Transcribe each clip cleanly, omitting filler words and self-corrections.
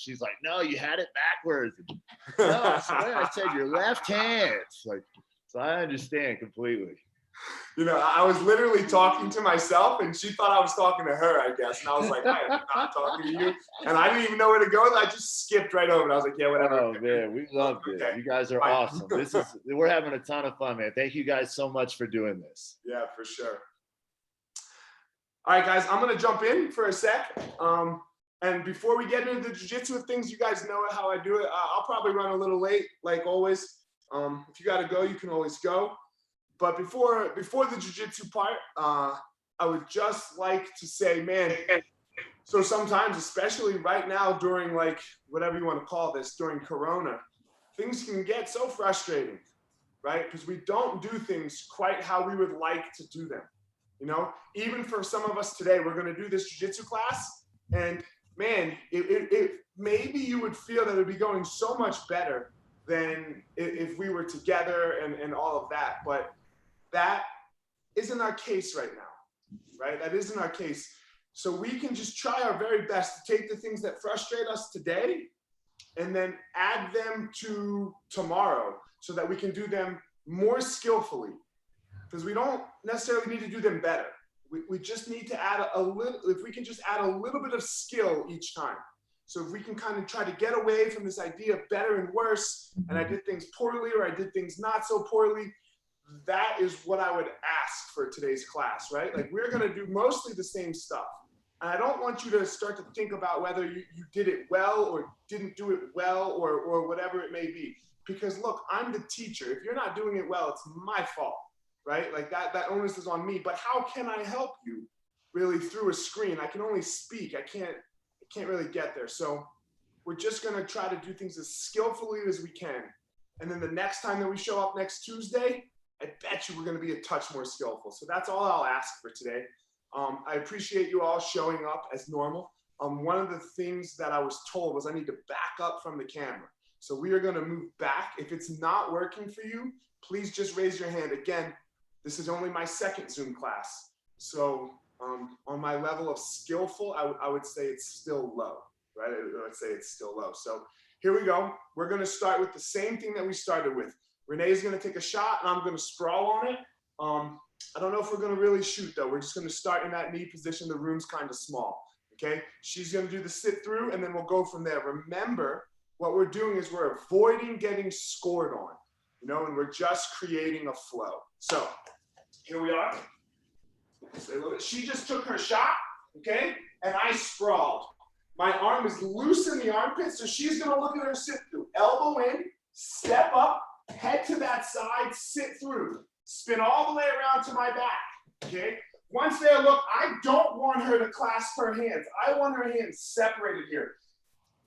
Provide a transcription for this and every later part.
she's like, no, you had it backwards. No, I said your left hand. It's like, so I understand completely. You know, I was literally talking to myself, and she thought I was talking to her, I guess. And I was like, I am not talking to you. And I didn't even know where to go. I just skipped right over it. I was like, yeah, whatever. Oh, man, we loved it. Okay. You guys are awesome. We're having a ton of fun, man. Thank you guys so much for doing this. Yeah, for sure. All right, guys, I'm going to jump in for a sec. And before we get into the jiu-jitsu things, you guys know how I do it. I'll probably run a little late, like always. If you got to go, you can always go. But before the jiu-jitsu part, I would just like to say, man, so sometimes, especially right now during like whatever you want to call this, during Corona, things can get so frustrating, right? Because we don't do things quite how we would like to do them. You know, even for some of us today, we're going to do this jiu-jitsu class, and man, it maybe you would feel that it would be going so much better than if we were together and all of that. But that isn't our case right now, right? That isn't our case. So we can just try our very best to take the things that frustrate us today and then add them to tomorrow so that we can do them more skillfully. Because we don't necessarily need to do them better. We just need to add a little, if we can just add a little bit of skill each time. So if we can kind of try to get away from this idea of better and worse, and I did things poorly or I did things not so poorly, that is what I would ask for today's class, right? Like we're gonna do mostly the same stuff. And I don't want you to start to think about whether you did it well or didn't do it well or whatever it may be. Because look, I'm the teacher. If you're not doing it well, it's my fault, right? Like that onus is on me. But how can I help you really through a screen? I can only speak. I can't really get there. So we're just gonna try to do things as skillfully as we can. And then the next time that we show up next Tuesday, I bet you we're going to be a touch more skillful. So that's all I'll ask for today. I appreciate you all showing up as normal. One of the things that I was told was I need to back up from the camera. So we are going to move back. If it's not working for you, please just raise your hand. Again, this is only my second Zoom class. So on my level of skillful, I would say it's still low, right? I would say it's still low. So here we go. We're going to start with the same thing that we started with. Renee's going to take a shot, and I'm going to sprawl on it. I don't know if we're going to really shoot, though. We're just going to start in that knee position. The room's kind of small, okay? She's going to do the sit through, and then we'll go from there. Remember, what we're doing is we're avoiding getting scored on, you know, and we're just creating a flow. So here we are. She just took her shot, okay? And I sprawled. My arm is loose in the armpit, so she's going to look at her sit through. Elbow in, step up, head to that side, sit through, spin all the way around to my back, okay? Once there, look, I don't want her to clasp her hands. I want her hands separated here.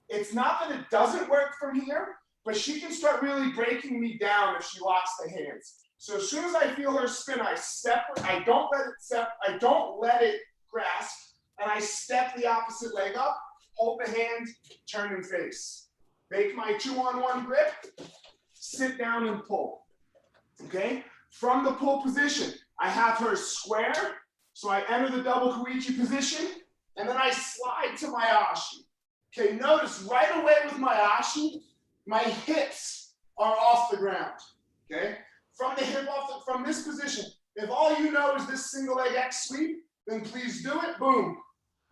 It's not that it doesn't work from here, but she can start really breaking me down if she locks the hands. So as soon as I feel her spin, I separate, I don't let it grasp, and I step the opposite leg up, hold the hand, turn and face. Make my 2-on-1 grip, sit down and pull, okay? From the pull position, I have her square, so I enter the double koichi position, and then I slide to my ashi. Okay, notice right away with my ashi, my hips are off the ground, okay? From the hip off, from this position, if all you know is this single leg X sweep, then please do it, boom,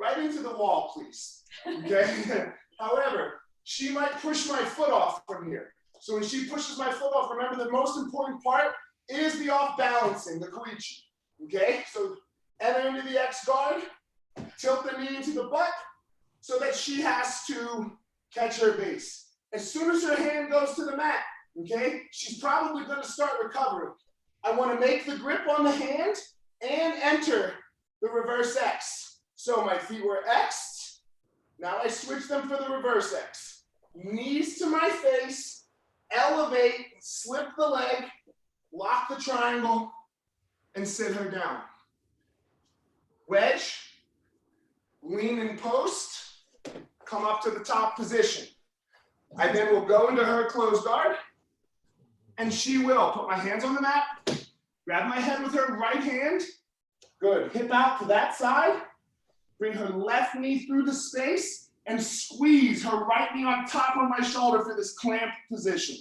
right into the wall, please, okay? However, she might push my foot off from here. So when she pushes my foot off, remember the most important part is the off balancing, the koichi, okay? So enter into the X guard, tilt the knee into the butt so that she has to catch her base. As soon as her hand goes to the mat, okay, she's probably going to start recovering. I want to make the grip on the hand and enter the reverse X. So my feet were X'd. Now I switch them for the reverse X. Knees to my face, elevate, slip the leg, lock the triangle, and sit her down. Wedge, lean in post, come up to the top position. I then will go into her closed guard, and she will put my hands on the mat, grab my head with her right hand, good, hip out to that side, bring her left knee through the space, and squeeze her right knee on top of my shoulder for this clamp position.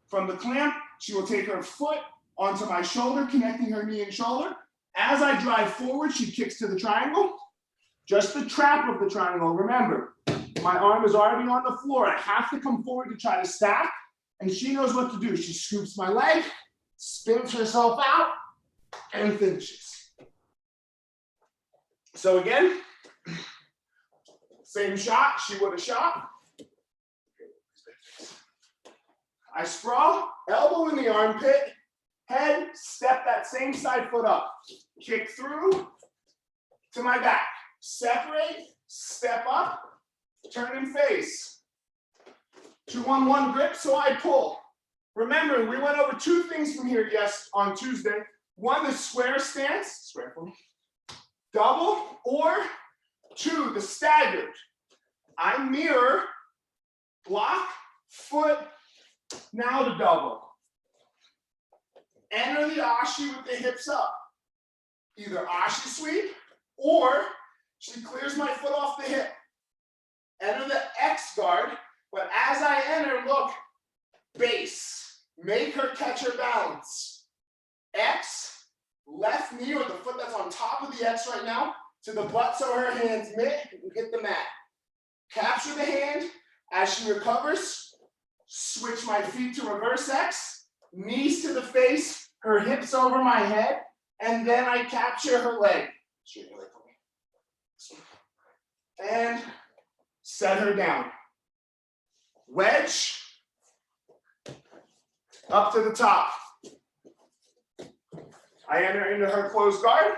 From the clamp, she will take her foot onto my shoulder, connecting her knee and shoulder. As I drive forward, she kicks to the triangle. Just the trap of the triangle. Remember, my arm is already on the floor. I have to come forward to try to stack, and she knows what to do. She scoops my leg, spins herself out, and finishes. So again, same shot, she would have shot. I sprawl, elbow in the armpit, head, step that same side foot up. Kick through to my back. Separate, step up, turn and face. 2-on-1 grip, so I pull. Remember, we went over two things from here, yes, on Tuesday. One, the square stance, square for me. Double, or two, the staggered. I mirror, block, foot, now the double. Enter the ashi with the hips up. Either ashi sweep, or she clears my foot off the hip. Enter the X guard, but as I enter, look, base. Make her catch her balance. X, left knee or the foot that's on top of the X right now, to the butt so her hands hit the mat. Capture the hand as she recovers. Switch my feet to reverse X, knees to the face, her hips over my head, and then I capture her leg. Straighten your leg for me. And set her down. Wedge, up to the top. I enter into her closed guard.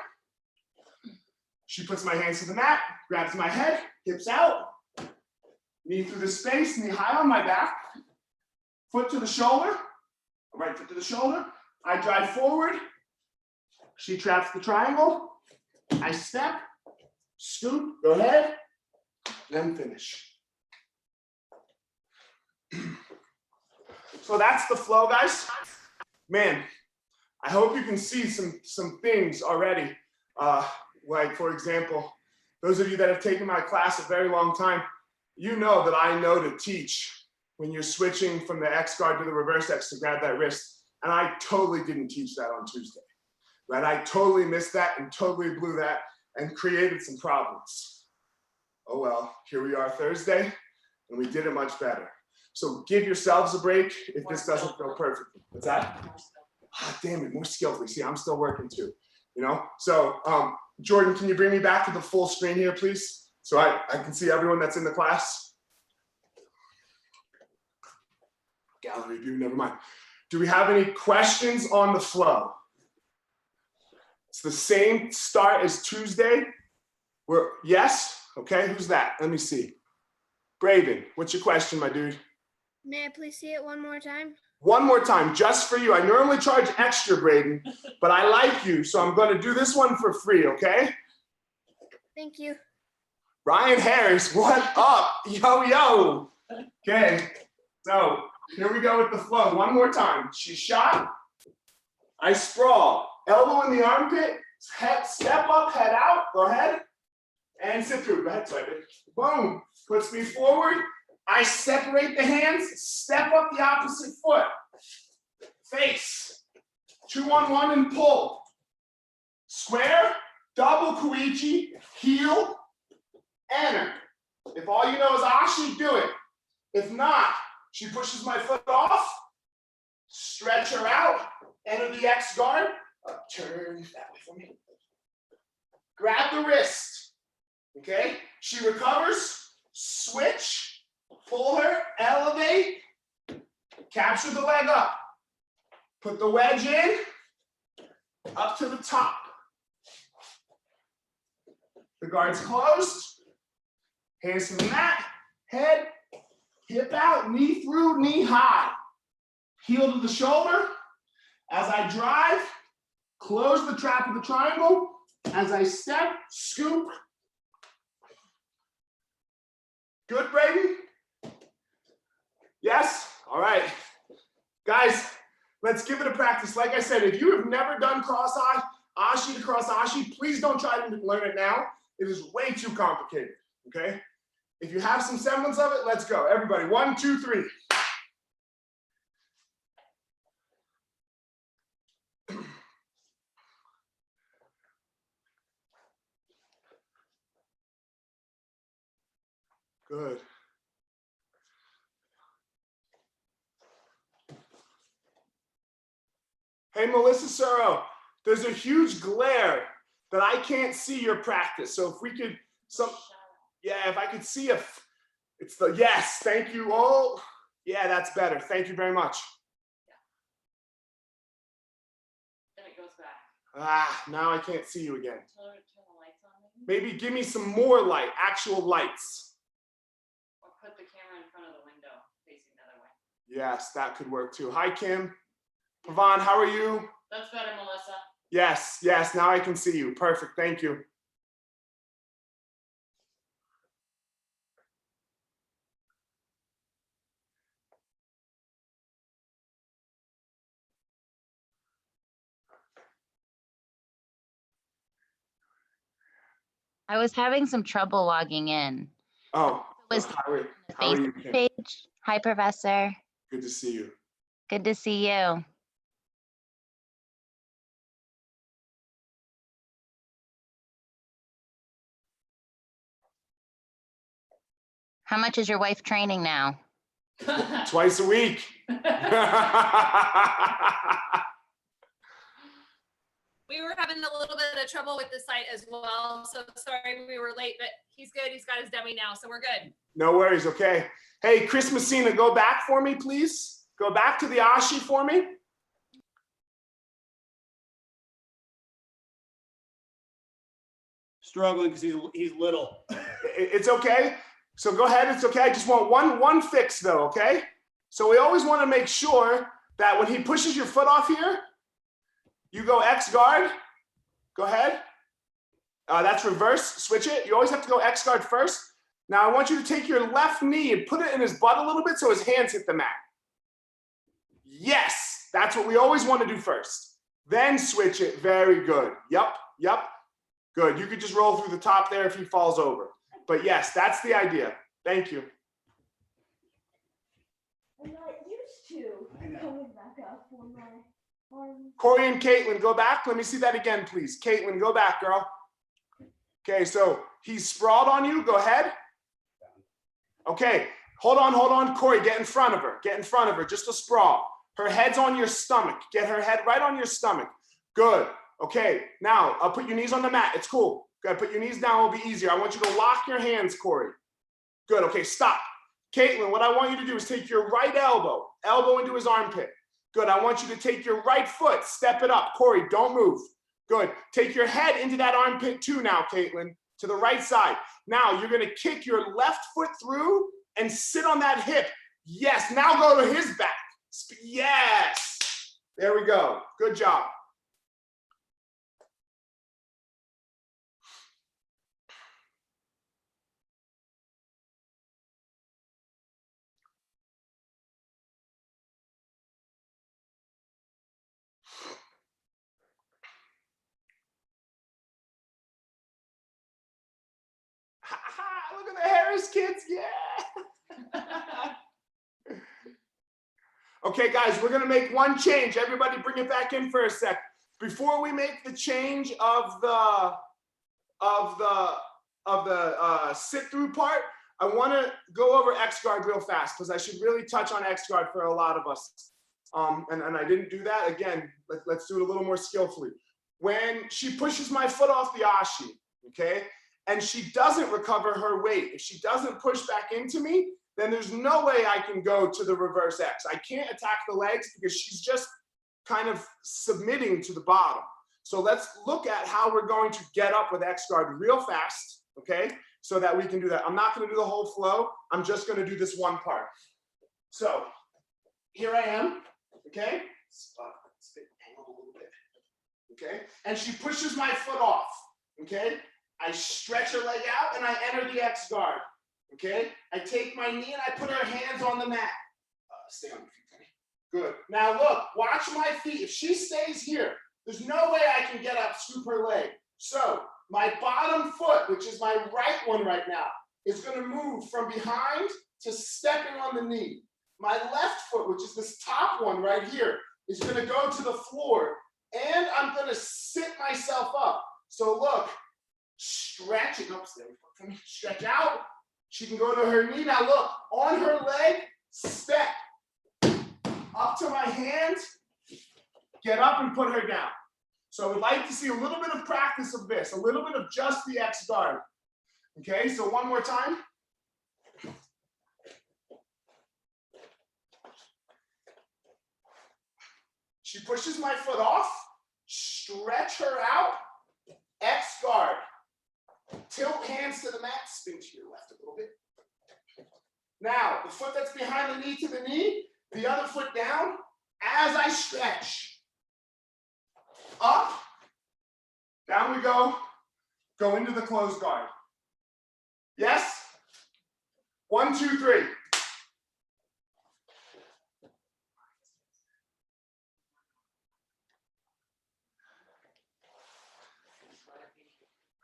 She puts my hands to the mat, grabs my head, hips out, knee through the space, knee high on my back, foot to the shoulder, right foot to the shoulder. I drive forward. She traps the triangle. I step, scoop, go ahead, then finish. So that's the flow, guys. Man, I hope you can see some things already. Like, for example, those of you that have taken my class a very long time, you know that I know to teach when you're switching from the X guard to the reverse X to grab that wrist. And I totally didn't teach that on Tuesday, right? I totally missed that and totally blew that and created some problems. Oh well, here we are Thursday, and we did it much better. So give yourselves a break if this doesn't go perfectly. What's that? Ah, damn it, more skillfully. See, I'm still working too, you know? So Jordan, can you bring me back to the full screen here, please? So I can see everyone that's in the class. Gallery view, never mind. Do we have any questions on the flow? It's the same start as Tuesday. Yes? Okay, who's that? Let me see. Braden, what's your question, my dude? May I please see it one more time? One more time, just for you. I normally charge extra, Braden, but I like you, so I'm going to do this one for free, okay? Thank you. Ryan Harris, what up? Yo, yo. Okay, so here we go with the flow. One more time. She shot. I sprawl. Elbow in the armpit. Head, step up, head out. Go ahead. And sit through. Go ahead, swipe it. Boom. Puts me forward. I separate the hands. Step up the opposite foot. Face. 2-on-1 and pull. Square. Double kuichi. Heel. Enter. If all you know is ashi, do it. If not, she pushes my foot off, stretch her out, enter the X guard, turn that way for me. Grab the wrist, okay? She recovers, switch, pull her, elevate, capture the leg up, put the wedge in, up to the top. The guard's closed, hands to the mat, head, hip out, knee through, knee high. Heel to the shoulder. As I drive, close the trap of the triangle. As I step, scoop. Good, Braden? Yes? All right. Guys, let's give it a practice. Like I said, if you have never done cross ashi to cross ashi, please don't try to learn it now. It is way too complicated, okay? If you have some semblance of it, let's go. Everybody, 1, 2, 3. Good. Hey, Melissa Suro, there's a huge glare that I can't see your practice. So if we could, if I could see if it's the, yes, thank you. Oh, yeah, that's better. Thank you very much. Then it goes back. Ah, now I can't see you again. Turn the lights on maybe? Maybe give me some more light, actual lights. Or put the camera in front of the window, facing the other way. Yes, that could work too. Hi, Kim. Pavan, how are you? That's better, Melissa. Yes, yes, now I can see you. Perfect, thank you. I was having some trouble logging in. Oh, Was how are the you, Facebook Kim? page. Hi, Professor. Good to see you. Good to see you. How much is your wife training now? Twice a week. We were having a little bit of trouble with the site as well, so sorry we were late, but he's good. He's got his dummy now, so we're good. No worries, okay. Hey, Chris Messina, go back for me, please. Go back to the Ashi for me. Struggling because he's little. It's okay. So go ahead, it's okay. I just want one fix though, okay? So we always want to make sure that when he pushes your foot off here, you go X guard. Go ahead. That's reverse, switch it. You always have to go X guard first. Now I want you to take your left knee and put it in his butt a little bit so his hands hit the mat. Yes, that's what we always want to do first. Then switch it, very good. Yep. Good, you could just roll through the top there if he falls over. But yes, that's the idea. Thank you. I'm not used to coming back up for my arm. Corey and Caitlin, go back. Let me see that again, please. Caitlin, go back, girl. Okay, so he's sprawled on you. Go ahead. Okay, hold on. Corey, get in front of her. Get in front of her, just a sprawl. Her head's on your stomach. Get her head right on your stomach. Good. Okay, now I'll put your knees on the mat. It's cool. Good, put your knees down. It'll be easier. I want you to lock your hands, Corey. Good, okay, stop. Caitlin, what I want you to do is take your right elbow into his armpit. Good, I want you to take your right foot, step it up. Corey, don't move. Good, take your head into that armpit too now, Caitlin, to the right side. Now you're gonna kick your left foot through and sit on that hip. Yes, now go to his back. Yes, there we go, good job. Look at the Harris kids, yeah. Okay, guys, we're gonna make one change. Everybody bring it back in for a sec. Before we make the change of the sit-through part, I wanna go over X-Guard real fast because I should really touch on X-Guard for a lot of us. And I didn't do that. Again, let's do it a little more skillfully. When she pushes my foot off the Ashi, okay, and she doesn't recover her weight, if she doesn't push back into me, then there's no way I can go to the reverse X. I can't attack the legs because she's just kind of submitting to the bottom. So let's look at how we're going to get up with X-Guard real fast, okay, so that we can do that. I'm not gonna do the whole flow. I'm just gonna do this one part. So here I am, okay? Angle a little bit, okay? And she pushes my foot off, okay? I stretch her leg out and I enter the X guard, okay? I take my knee and I put her hands on the mat. Stay on your feet, honey. Good. Now look, watch my feet. If she stays here, there's no way I can get up, scoop her leg. So my bottom foot, which is my right one right now, is going to move from behind to stepping on the knee. My left foot, which is this top one right here, is going to go to the floor, and I'm going to sit myself up. So look, stretch it. Nope, stretch out. She can go to her knee. Now look, on her leg, step up to my hand, get up and put her down. So I would like to see a little bit of practice of this, a little bit of just the X guard. Okay, so one more time. She pushes my foot off, stretch her out, X guard. Tilt hands to the mat, spin to your left a little bit. Now, the foot that's behind the knee to the knee, the other foot down, as I stretch. Up, down we go into the closed guard. Yes? 1, 2, 3.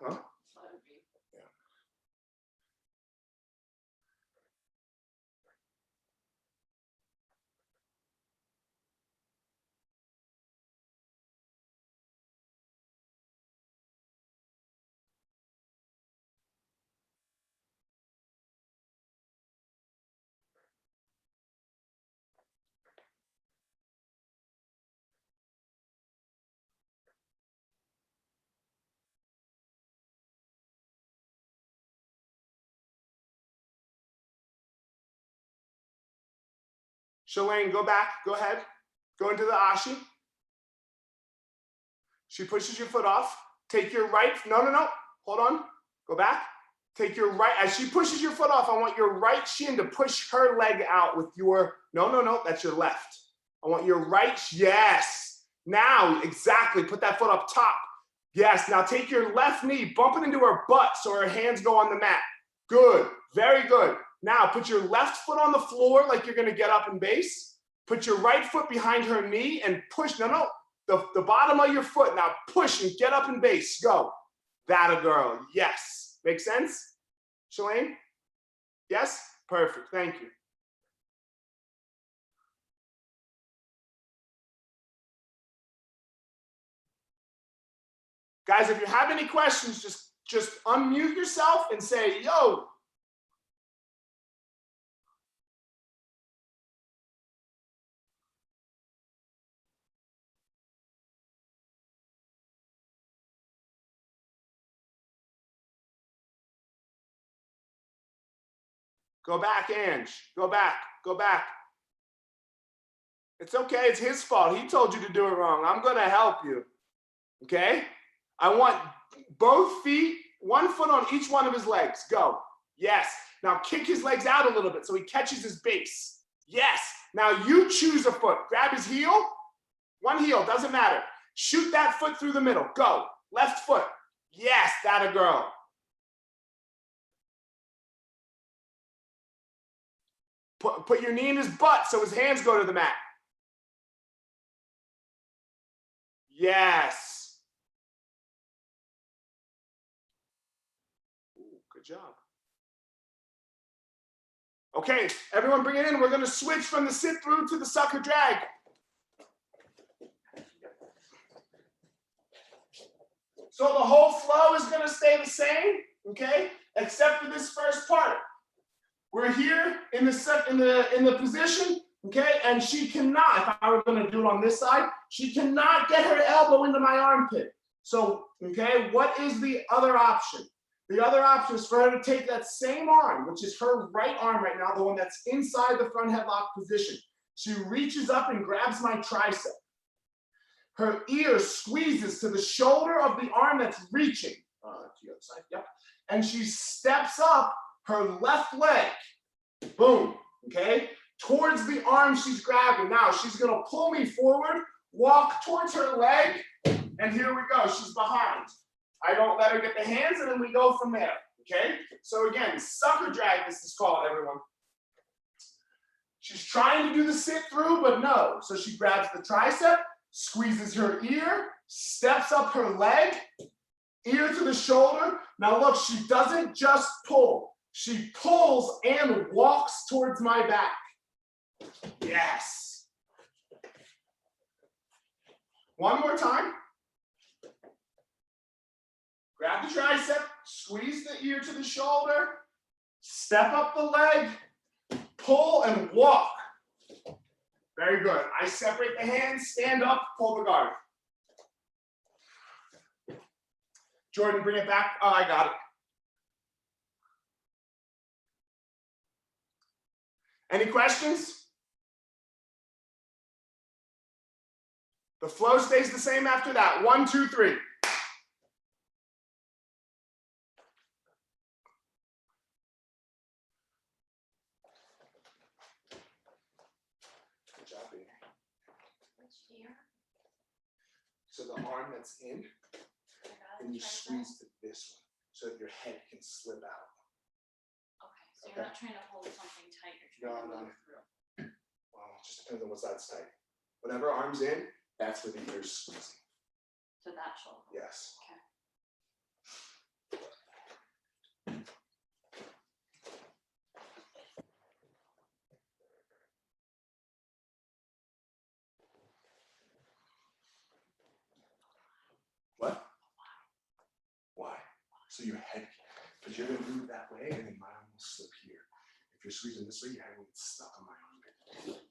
Huh? Yeah. Shalane, go back, go ahead. Go into the Ashi. She pushes your foot off. Take your right, no, hold on. Go back. Take your right, as she pushes your foot off, I want your right shin to push her leg out with your, no, that's your left. I want your right, yes. Now, exactly, put that foot up top. Yes, now take your left knee, bump it into her butt so her hands go on the mat. Good, very good. Now, put your left foot on the floor like you're gonna get up and base. Put your right foot behind her knee and push, no, the bottom of your foot. Now push and get up and base, go. That a girl, yes. Make sense, Shalane? Yes? Perfect, thank you. Guys, if you have any questions, just unmute yourself and say, yo. Go back, Ange. Go back. Go back. It's okay. It's his fault. He told you to do it wrong. I'm going to help you. Okay? I want both feet, one foot on each one of his legs. Go. Yes. Now kick his legs out a little bit so he catches his base. Yes. Now you choose a foot. Grab his heel. One heel. Doesn't matter. Shoot that foot through the middle. Go. Left foot. Yes. That a girl. Put your knee in his butt so his hands go to the mat. Yes. Ooh, good job. Okay, everyone bring it in. We're going to switch from the sit through to the sucker drag. So the whole flow is going to stay the same, okay, except for this first part. We're here in the position, okay, and she cannot, if I were going to do it on this side, she cannot get her elbow into my armpit. So, okay, what is the other option? The other option is for her to take that same arm, which is her right arm right now, the one that's inside the front headlock position. She reaches up and grabs my tricep. Her ear squeezes to the shoulder of the arm that's reaching. To the other side, yep. And she steps up her left leg, boom, okay, towards the arm she's grabbing. Now she's gonna pull me forward, walk towards her leg, and here we go, she's behind. I don't let her get the hands, and then we go from there, okay? So again, sucker drag, this is called, everyone. She's trying to do the sit through, but no. So she grabs the tricep, squeezes her ear, steps up her leg, ear to the shoulder. Now look, she doesn't just pull. She pulls and walks towards my back. Yes. One more time. Grab the tricep, squeeze the ear to the shoulder, step up the leg, pull and walk. Very good. I separate the hands, stand up, pull the guard. Jordan, bring it back. Oh, I got it. Any questions? The flow stays the same after that. 1, 2, 3. Good job, baby. So the arm that's in, and you squeeze to this one so that your head can slip out. Okay, so you're not trying to hold something tight, you're trying No, to no. move through. Well, it just depends on what side's tight. Whatever arm's in, that's where the ear's squeezing. To that shoulder. Yes. Okay. What? Why? So your head, because you're going to move that way and then my arm will slip here. If you're squeezing this way, your head will get stuck on my armpit.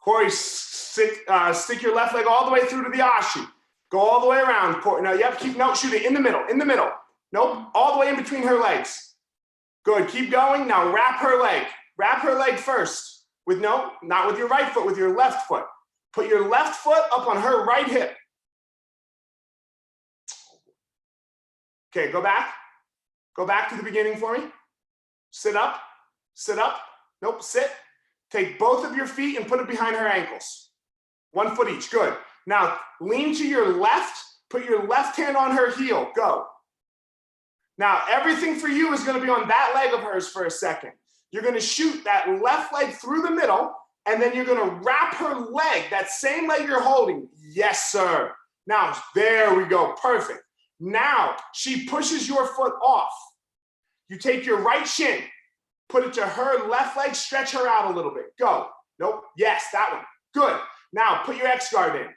Corey, stick your left leg all the way through to the ashi. Go all the way around, Corey. No, yep, shoot it in the middle, Nope, all the way in between her legs. Good, keep going. Now wrap her leg. Wrap her leg first. Not with your right foot, with your left foot. Put your left foot up on her right hip. Okay, go back. Go back to the beginning for me. Sit up. Nope, sit. Take both of your feet and put it behind her ankles. 1 foot each, good. Now, lean to your left, put your left hand on her heel, go. Now, everything for you is gonna be on that leg of hers for a second. You're gonna shoot that left leg through the middle, and then you're gonna wrap her leg, that same leg you're holding. Yes, sir. Now, there we go, perfect. Now, she pushes your foot off. You take your right shin, put it to her left leg, stretch her out a little bit. Go. Nope. Yes, that one. Good. Now, put your X guard in.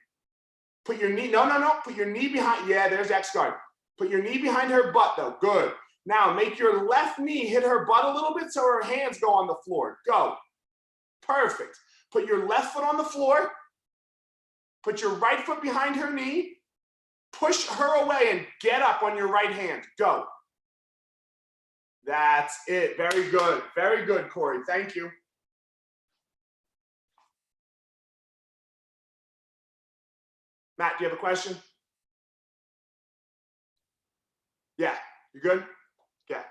Put your knee, no. Put your knee behind, yeah, there's X guard. Put your knee behind her butt though. Good. Now, make your left knee hit her butt a little bit so her hands go on the floor. Go. Perfect. Put your left foot on the floor. Put your right foot behind her knee. Push her away and get up on your right hand. Go. That's it. Very good. Very good, Corey. Thank you. Matt, do you have a question? Yeah. You good? Yeah.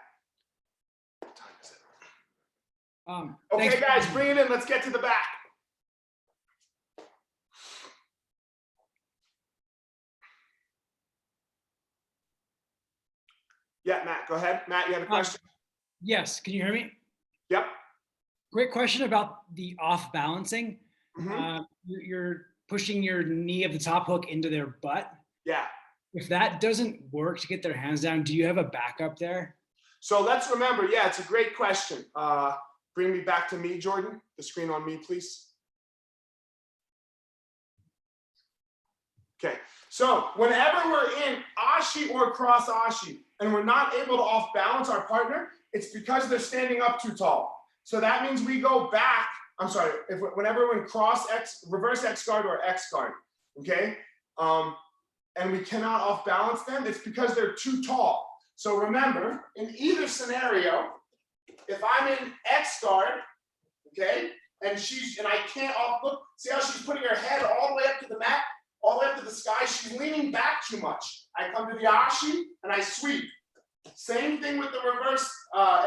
What time is it? Okay, guys, bring it in. Let's get to the back. Yeah, Matt, go ahead. Matt, you have a question? Yes, can you hear me? Yep. Great question about the off balancing. Mhm. You're pushing your knee of the top hook into their butt. Yeah. If that doesn't work to get their hands down, do you have a backup there? So let's remember, yeah, it's a great question. Bring me back to me, Jordan. The screen on me, please. Okay, so whenever we're in ashi or cross ashi and we're not able to off balance our partner, it's because they're standing up too tall. So that means we go back. I'm sorry, whenever we're in reverse X guard or X guard, okay? And we cannot off balance them, it's because they're too tall. So remember, in either scenario, if I'm in X guard, okay, and I can't look, see how she's putting her head all the way up to the mat, all the way up to the sky. She's leaning back too much. I come to the ashi and I sweep. Same thing with the reverse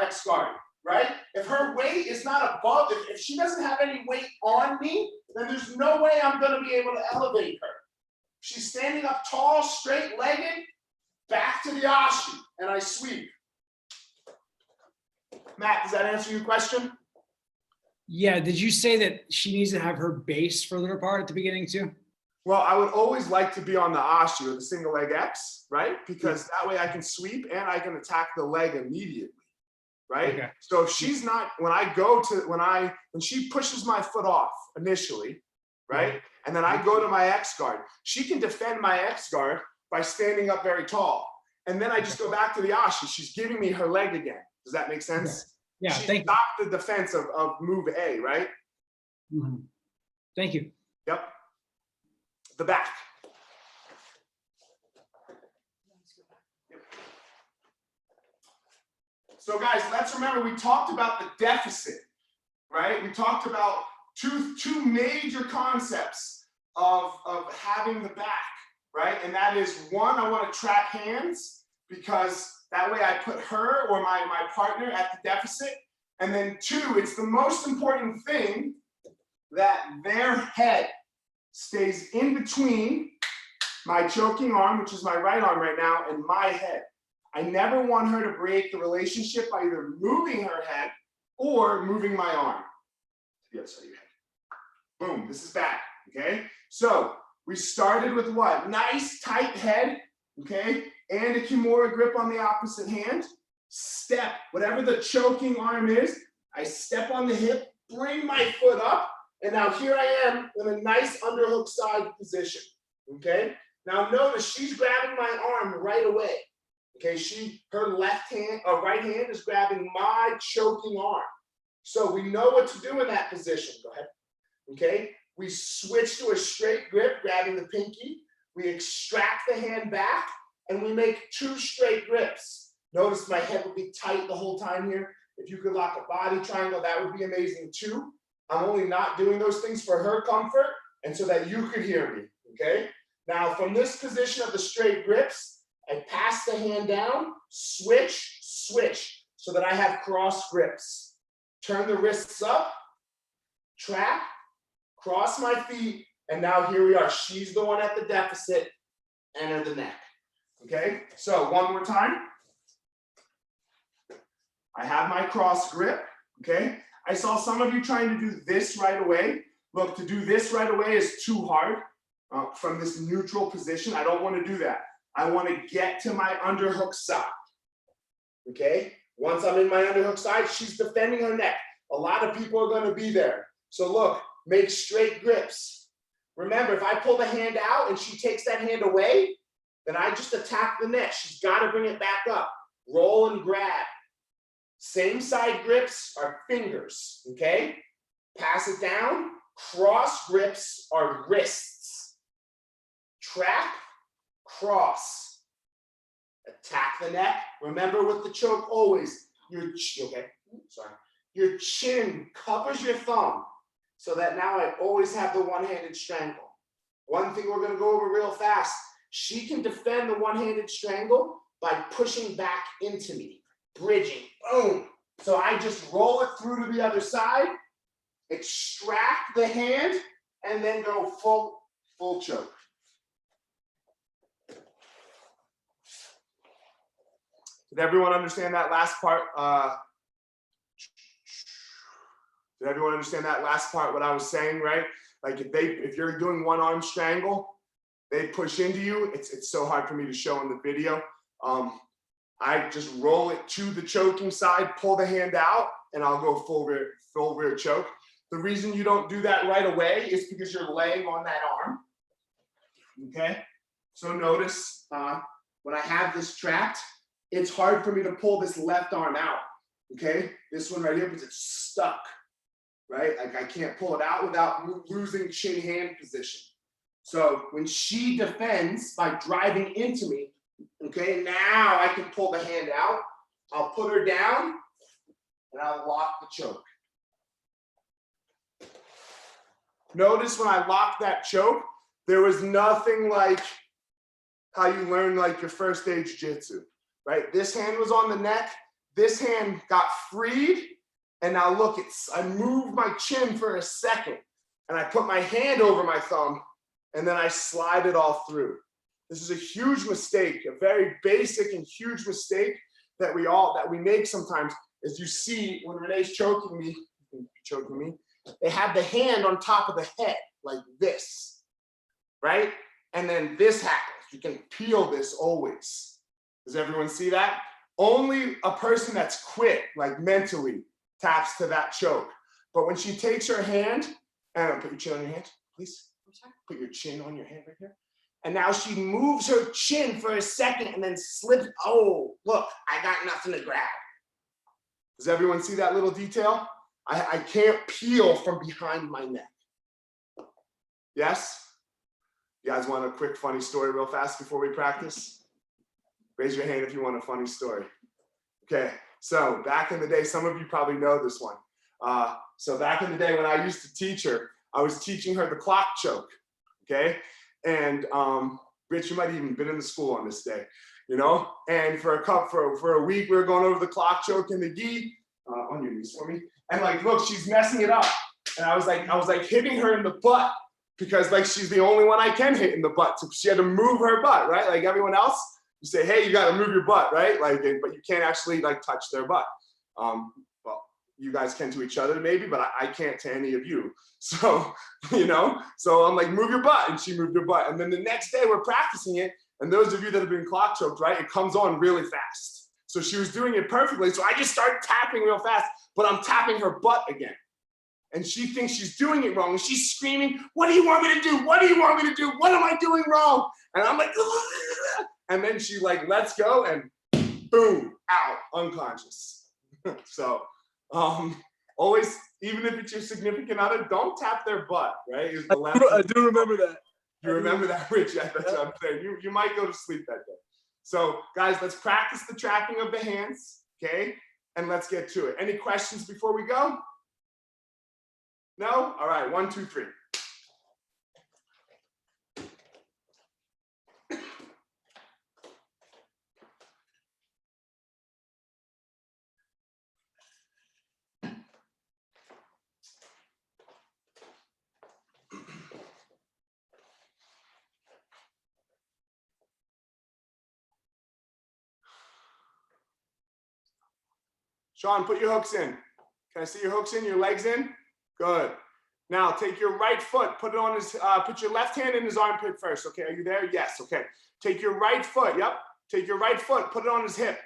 X guard, right? If her weight is not above, if she doesn't have any weight on me, then there's no way I'm gonna be able to elevate her. She's standing up tall, straight-legged, back to the ashi, and I sweep. Matt, does that answer your question? Yeah, did you say that she needs to have her base further apart at the beginning too? Well, I would always like to be on the ashi or the single leg X, right? Because that way I can sweep and I can attack the leg immediately, right? Okay. So if she's not, when she pushes my foot off initially, right? And then I go to my X guard, she can defend my X guard by standing up very tall. And then I just go back to the ashi. She's giving me her leg again. Does that make sense? Yeah, She thank stopped the defense of move A, right? you. Mhm. Thank you. Yep. The back. Yep. So guys, let's remember we talked about the deficit, right? We talked about two major concepts of having the back, right? And that is one, I want to trap hands because that way I put her or my partner at the deficit. And then two, it's the most important thing that their head stays in between my choking arm, which is my right arm right now, and my head. I never want her to break the relationship by either moving her head or moving my arm to the other side of your head. Boom, this is back, okay? So we started with what? Nice tight head, okay? And a Kimura grip on the opposite hand. Step, whatever the choking arm is, I step on the hip, bring my foot up, and now here I am in a nice underhook side position, okay? Now notice she's grabbing my arm right away, okay? Her right hand is grabbing my choking arm. So we know what to do in that position, go ahead, okay? We switch to a straight grip, grabbing the pinky. We extract the hand back, and we make two straight grips. Notice my head will be tight the whole time here. If you could lock a body triangle, that would be amazing too. I'm only not doing those things for her comfort and so that you could hear me, okay? Now from this position of the straight grips, I pass the hand down, switch, switch, so that I have cross grips. Turn the wrists up, trap, cross my feet, and now here we are. She's the one at the deficit, enter the neck, okay? So one more time. I have my cross grip, okay? I saw some of you trying to do this right away. Look, to do this right away is too hard from this neutral position. I don't want to do that. I want to get to my underhook side, okay? Once I'm in my underhook side, she's defending her neck. A lot of people are going to be there. So look, make straight grips. Remember, if I pull the hand out and she takes that hand away, then I just attack the neck. She's got to bring it back up. Roll and grab. Same side grips are fingers, okay? Pass it down. Cross grips are wrists. Trap, cross. Attack the neck. Remember with the choke always, your chin covers your thumb so that now I always have the one-handed strangle. One thing we're gonna go over real fast, she can defend the one-handed strangle by pushing back into me. Bridging, boom. So I just roll it through to the other side, extract the hand, and then go full choke. Did everyone understand that last part? Did everyone understand that last part, what I was saying, right? Like if you're doing one arm strangle, they push into you. It's so hard for me to show in the video. I just roll it to the choking side, pull the hand out, and I'll go full rear choke. The reason you don't do that right away is because you're laying on that arm, okay? So notice when I have this trapped, it's hard for me to pull this left arm out, okay? This one right here, because it's stuck, right? Like I can't pull it out without losing chin hand position. So when she defends by driving into me, okay, now I can pull the hand out. I'll put her down and I'll lock the choke. Notice when I lock that choke, There was nothing like how you learn like your first day jiu-jitsu, right? This hand was on the neck. This hand got freed. And now look, I moved my chin for a second and I put my hand over my thumb and then I slide it all through. This is a huge mistake, a very basic and huge mistake that we make sometimes. As you see when Renee's choking me, they have the hand on top of the head like this, right? And then this happens. You can peel this always. Does everyone see that? Only a person that's quit, like mentally, taps to that choke. But when she takes her hand, and put your chin on your hand, please. Put your chin on your hand right here. And now she moves her chin for a second and then slips. Oh, look, I got nothing to grab. Does everyone see that little detail? I can't peel from behind my neck. Yes? You guys want a quick funny story real fast before we practice? Raise your hand if you want a funny story. Okay, so back in the day, some of you probably know this one. So back in the day when I used to teach her, I was teaching her the clock choke, okay? And Rich, you might have even been in the school on this day, you know? And for a week, we were going over the clock choke and the gi, on your knees for me. And like, look, she's messing it up. And I was like hitting her in the butt because like she's the only one I can hit in the butt. So she had to move her butt, right? Like everyone else, you say, hey, you got to move your butt, right? Like, but you can't actually like touch their butt. Well, you guys can to each other maybe, but I can't to any of you. So, you know, so I'm like, move your butt. And she moved her butt. And then the next day we're practicing it. And those of you that have been clock choked, right? It comes on really fast. So she was doing it perfectly. So I just start tapping real fast, but I'm tapping her butt again. And she thinks she's doing it wrong. And she's screaming, what do you want me to do? What do you want me to do? What am I doing wrong? And I'm like, ugh. And then she like lets go and boom, out, unconscious. So always, even if it's your significant other, don't tap their butt, right? Is the left. I do remember that. You remember that, Rich? Yeah, that's what I'm saying. You might go to sleep that day. So guys, let's practice the tracking of the hands, okay? And let's get to it. Any questions before we go? No? All right, 1, 2, 3. Sean, put your hooks in. Can I see your hooks in, your legs in? Good. Now take your right foot, put it on his, put your left hand in his armpit first. Okay, are you there? Yes, okay. Take your right foot, yep. Take your right foot, put it on his hip.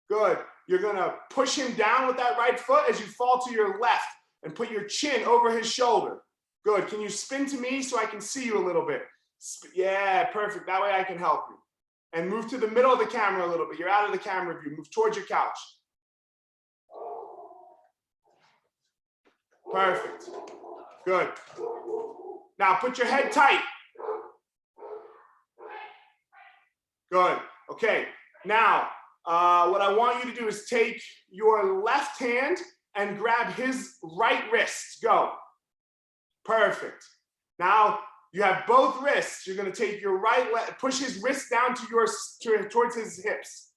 Good. You're gonna push him down with that right foot as you fall to your left and put your chin over his shoulder. Good. Can you spin to me so I can see you a little bit? Yeah, perfect. That way I can help you. And move to the middle of the camera a little bit. You're out of the camera view. Move towards your couch. Perfect. Good. Now put your head tight. Good. Okay. Now, what I want you to do is take your left hand and grab his right wrist. Go. Perfect. Now, you have both wrists. You're going to take your right leg, push his wrist down to towards his hips.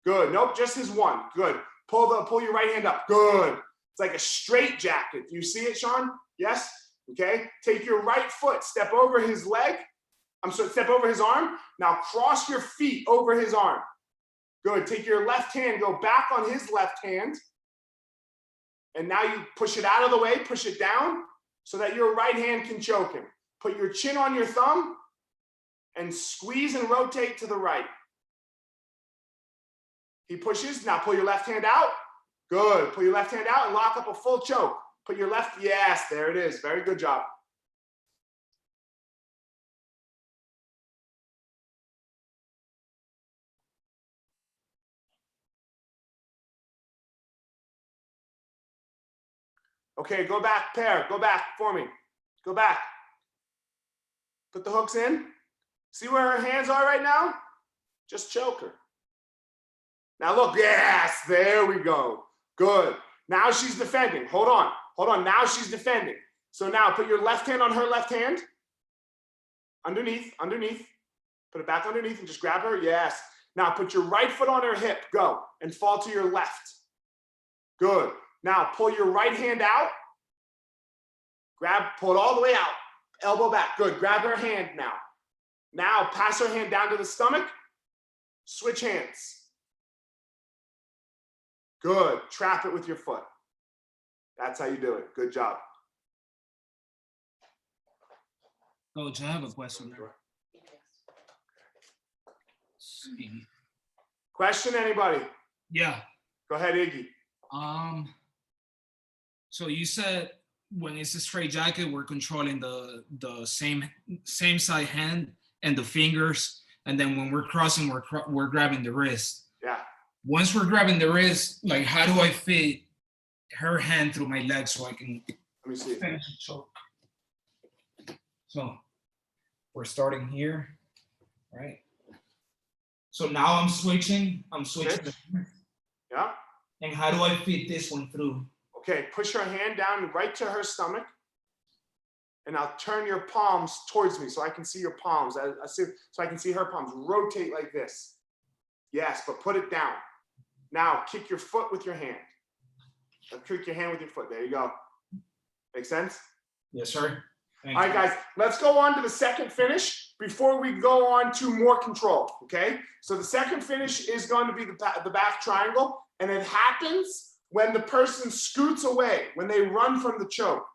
Good. Nope, just his one. Good. Pull your right hand up. Good. It's like a straight jacket. Do you see it, Sean? Yes? Okay. Take your right foot, step over his leg. Step over his arm. Now cross your feet over his arm. Good. Take your left hand, go back on his left hand. And now you push it out of the way, push it down so that your right hand can choke him. Put your chin on your thumb and squeeze and rotate to the right. He pushes. Now pull your left hand out. Good. Pull your left hand out and lock up a full choke. Put your left, yes, there it is. Very good job. Okay, go back, pair. Go back for me. Go back. Put the hooks in. See where her hands are right now? Just choke her. Now look, yes, there we go. Good. Now she's defending. Hold on. Hold on. Now she's defending. So now put your left hand on her left hand Underneath. Put it back underneath and just grab her. Yes. Now put your right foot on her hip. Go. And fall to your left. Good. Now pull your right hand out. Pull it all the way out. Elbow back. Good. Grab her hand now. Now pass her hand down to the stomach. Switch hands. Good. Trap it with your foot. That's how you do it. Good job. Coach, I have a question there. See. Question, anybody? Yeah. Go ahead, Iggy. So you said when it's a straight jacket, we're controlling the same side hand and the fingers, and then when we're crossing, we're grabbing the wrist. Yeah. Once we're grabbing the wrist, like how do I fit her hand through my leg so I can Let me see. finish the choke? So we're starting here, right? So now I'm switching. Switch. Yeah. And how do I fit this one through? Okay, push her hand down right to her stomach. And now turn your palms towards me so I can see your palms. So I can see her palms. Rotate like this. Yes, but put it down. Now kick your foot with your hand. Kick your hand with your foot. There you go. Make sense? Yes, sir. Thank All right, you. guys, let's go on to the second finish before we go on to more control, okay? So the second finish is going to be the back triangle, and it happens when the person scoots away, when they run from the choke.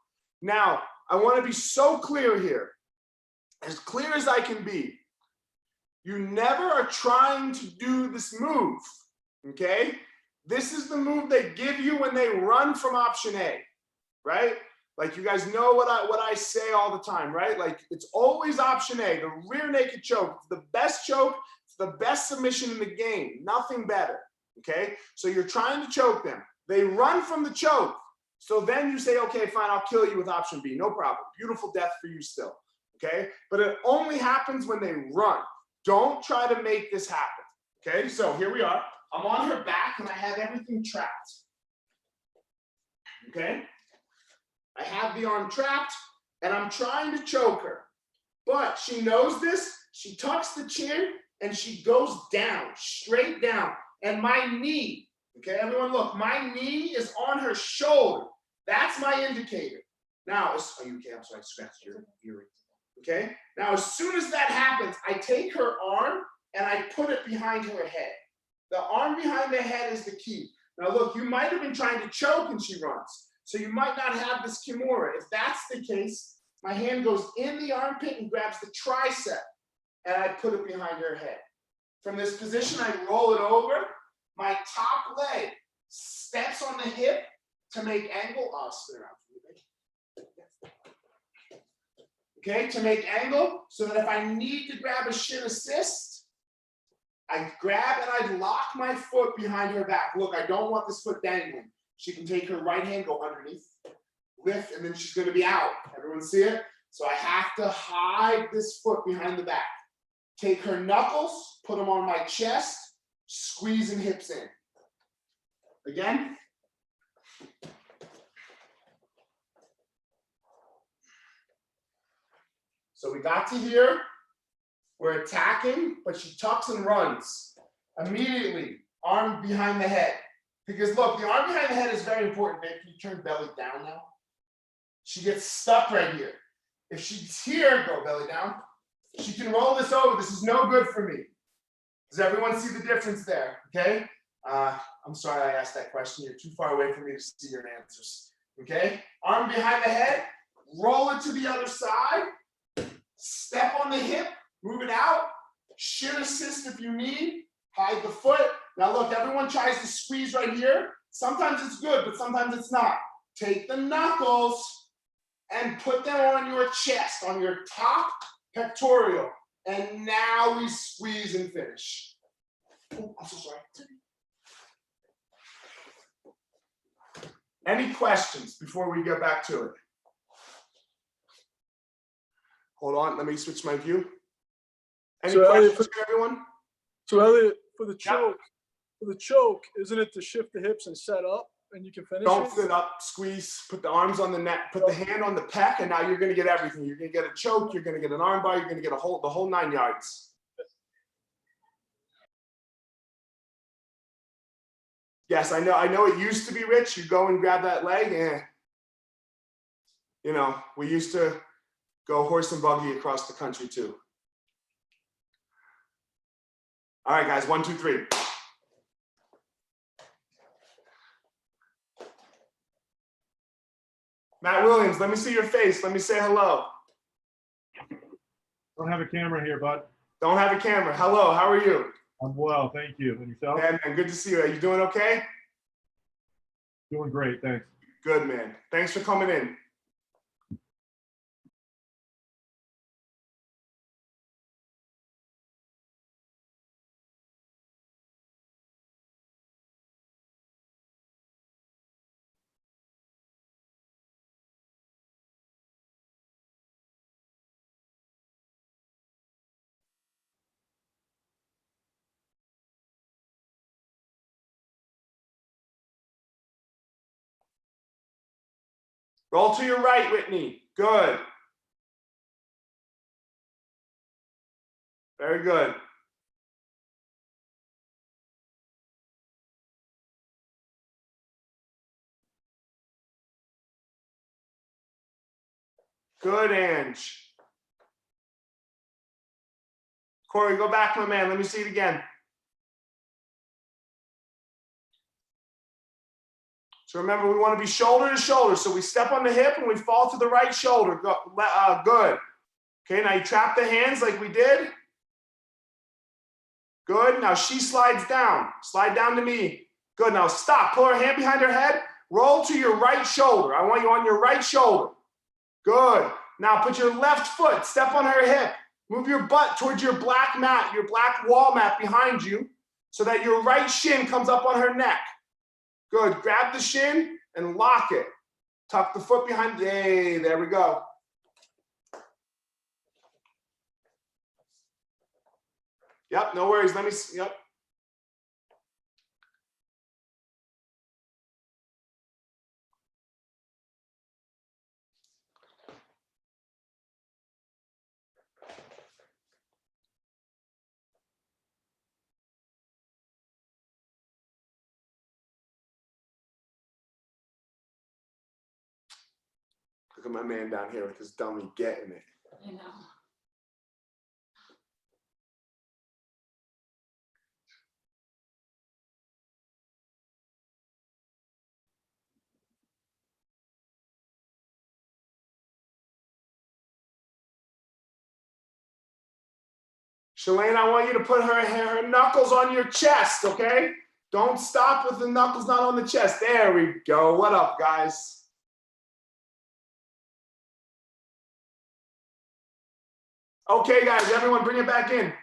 Now, I want to be so clear here, as clear as I can be. You never are trying to do this move, okay? This is the move they give you when they run from option A, right? Like you guys know what I say all the time, right? Like it's always option A, the rear naked choke. It's the best choke, it's the best submission in the game, nothing better, okay? So you're trying to choke them. They run from the choke. So then you say, okay, fine, I'll kill you with option B, no problem. Beautiful death for you still, okay? But it only happens when they run. Don't try to make this happen, okay? So here we are. I'm on her back and I have everything trapped, okay? I have the arm trapped and I'm trying to choke her, but she knows this. She tucks the chin and she goes down, straight down. And my knee, okay, everyone look, my knee is on her shoulder. That's my indicator. Now, are you okay? I'm sorry, I scratched your earring. Okay, now as soon as that happens, I take her arm and I put it behind her head. The arm behind the head is the key. Now look, you might have been trying to choke and she runs. So you might not have this kimura. If that's the case, my hand goes in the armpit and grabs the tricep and I put it behind her head. From this position, I roll it over. My top leg steps on the hip to make angle. I'll spin around for you. Okay, to make angle so that if I need to grab a shin assist, I grab and I lock my foot behind her back. Look, I don't want this foot dangling. She can take her right hand, go underneath, lift, and then she's going to be out. Everyone see it? So I have to hide this foot behind the back. Take her knuckles, put them on my chest, squeeze and hips in. Again. So we got to here. We're attacking, but she tucks and runs. Immediately, arm behind the head. Because look, the arm behind the head is very important, babe. Can you turn belly down now? She gets stuck right here. If she's here, go belly down. She can roll this over. This is no good for me. Does everyone see the difference there? Okay? I'm sorry I asked that question. You're too far away for me to see your answers. Okay? Arm behind the head. Roll it to the other side. Step on the hip. Move it out. Shin assist if you need. Hide the foot. Now look, everyone tries to squeeze right here. Sometimes it's good, but sometimes it's not. Take the knuckles and put them on your chest, on your top pectoral. And now we squeeze and finish. Oh, I'm so sorry. Any questions before we get back to it? Hold on, let me switch my view. Any questions, everyone? So Elliot, for the Yep. choke, isn't it to shift the hips and set up? and you can finish Don't it. sit up, squeeze, put the arms on the neck, put the hand on the pec, and now you're gonna get everything. You're gonna get a choke, you're gonna get an arm bar, you're gonna get the whole 9 yards. Yes, I know it used to be Rich. You go and grab that leg, and you know, we used to go horse and buggy across the country too. All right, guys, 1, 2, 3. Matt Williams, let me see your face. Let me say hello. Don't have a camera here, bud. Don't have a camera. Hello, how are you? I'm well, thank you. And yourself? Yeah, man, good to see you. Are you doing okay? Doing great, thanks. Good, man. Thanks for coming in. Roll to your right, Whitney. Good. Very good. Good, Ange. Corey, go back, my man. Let me see it again. So remember, we want to be shoulder to shoulder. So we step on the hip and we fall to the right shoulder. Good. Okay, now you trap the hands like we did. Good. Now she slides down. Slide down to me. Good. Now stop. Pull her hand behind her head. Roll to your right shoulder. I want you on your right shoulder. Good. Now put your left foot. Step on her hip. Move your butt towards your black mat, your black wall mat behind you, so that your right shin comes up on her neck. Good. Grab the shin and lock it. Tuck the foot behind. Hey, there we go. Yep, no worries. Let me see. Yep. Look at my man down here with his dummy getting it. I know. Shalane, I want you to put her knuckles on your chest, okay? Don't stop with the knuckles not on the chest. There we go. What up, guys? Okay, guys, everyone bring it back in.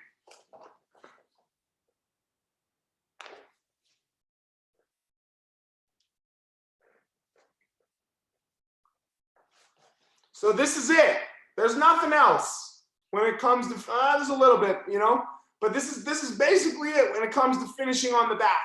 So this is it. There's nothing else. When it comes to, there's a little bit, you know, but this is basically it when it comes to finishing on the back,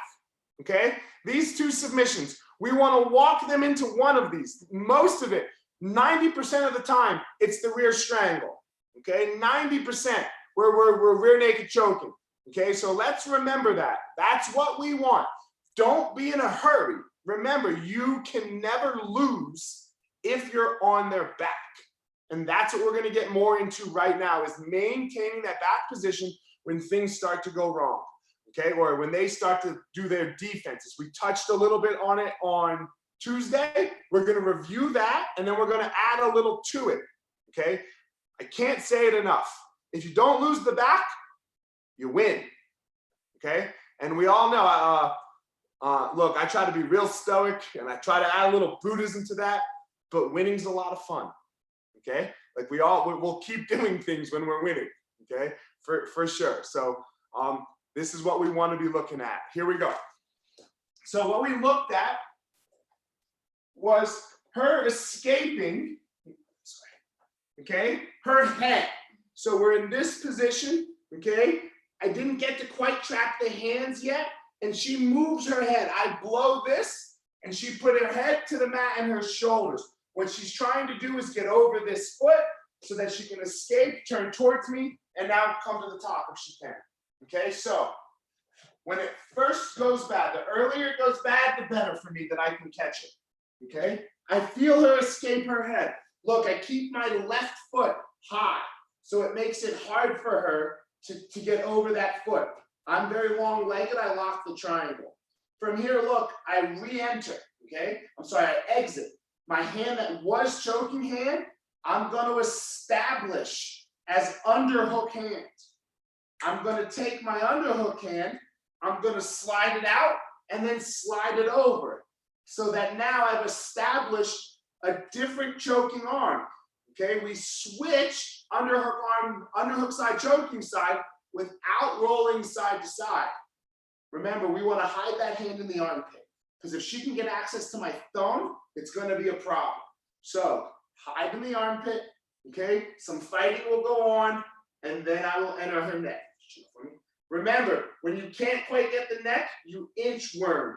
okay? These 2 submissions, we want to walk them into one of these. Most of it, 90% of the time, it's the rear strangle, okay? 90% we're rear naked choking, okay? So let's remember that. That's what we want. Don't be in a hurry. Remember, you can never lose if you're on their back. And that's what we're going to get more into right now, is maintaining that back position when things start to go wrong, okay? Or when they start to do their defenses. We touched a little bit on it on Tuesday. We're going to review that, and then we're going to add a little to it, okay? I can't say it enough. If you don't lose the back, you win, okay? And we all know, look, I try to be real stoic, and I try to add a little Buddhism to that, but winning's a lot of fun. Okay, like we'll keep doing things when we're winning. Okay, for sure. So this is what we want to be looking at. Here we go. So what we looked at was her escaping. Okay, her head. So we're in this position. Okay, I didn't get to quite trap the hands yet, and she moves her head. I blow this, and she put her head to the mat and her shoulders. What she's trying to do is get over this foot so that she can escape, turn towards me, and now come to the top if she can. Okay, so when it first goes bad, the earlier it goes bad, the better for me that I can catch it. Okay, I feel her escape her head. Look, I keep my left foot high, so it makes it hard for her to get over that foot. I'm very long-legged, I lock the triangle. From here, look, I re-enter, okay? I exit. My hand that was choking hand, I'm gonna establish as underhook hand. I'm gonna take my underhook hand, I'm gonna slide it out and then slide it over. So that now I've established a different choking arm. Okay, we switch underhook arm, underhook side, choking side without rolling side to side. Remember, we want to hide that hand in the armpit because if she can get access to my thumb, it's going to be a problem. So hide in the armpit, okay? Some fighting will go on, and then I will enter her neck. Remember, when you can't quite get the neck, you inchworm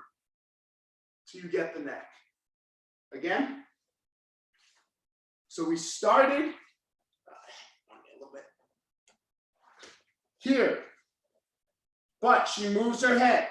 till you get the neck. Again. So we started a little bit here, but she moves her head.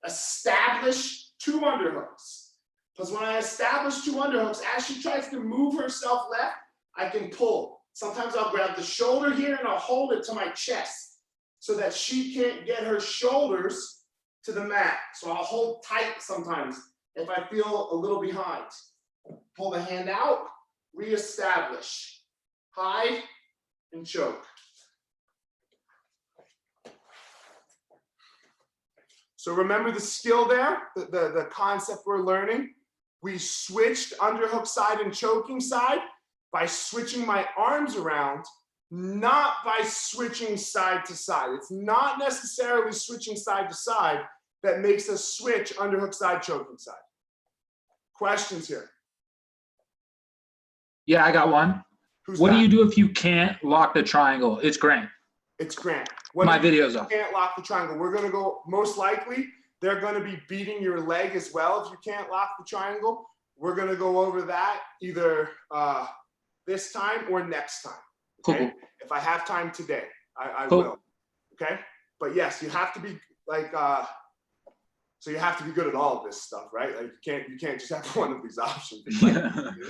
Establish 2 underhooks. Because when I establish 2 underhooks, as she tries to move herself left, I can pull. Sometimes I'll grab the shoulder here and I'll hold it to my chest so that she can't get her shoulders to the mat. So I'll hold tight sometimes if I feel a little behind. Pull the hand out, reestablish, hide, and choke. So remember the skill there, the concept we're learning. We switched underhook side and choking side by switching my arms around, not by switching side to side. It's not necessarily switching side to side that makes us switch underhook side, choking side. Questions here? Yeah, I got one. What do you do if you can't lock the triangle? It's Grant. It's Grant. My video's off. Can't lock the triangle. We're going to go, most likely, they're going to be beating your leg as well if you can't lock the triangle. We're going to go over that either this time or next time. Okay? Cool. If I have time today, I Cool. will. Okay? But yes, you have to be like, so you have to be good at all of this stuff, right? Like you can't just have one of these options. Like,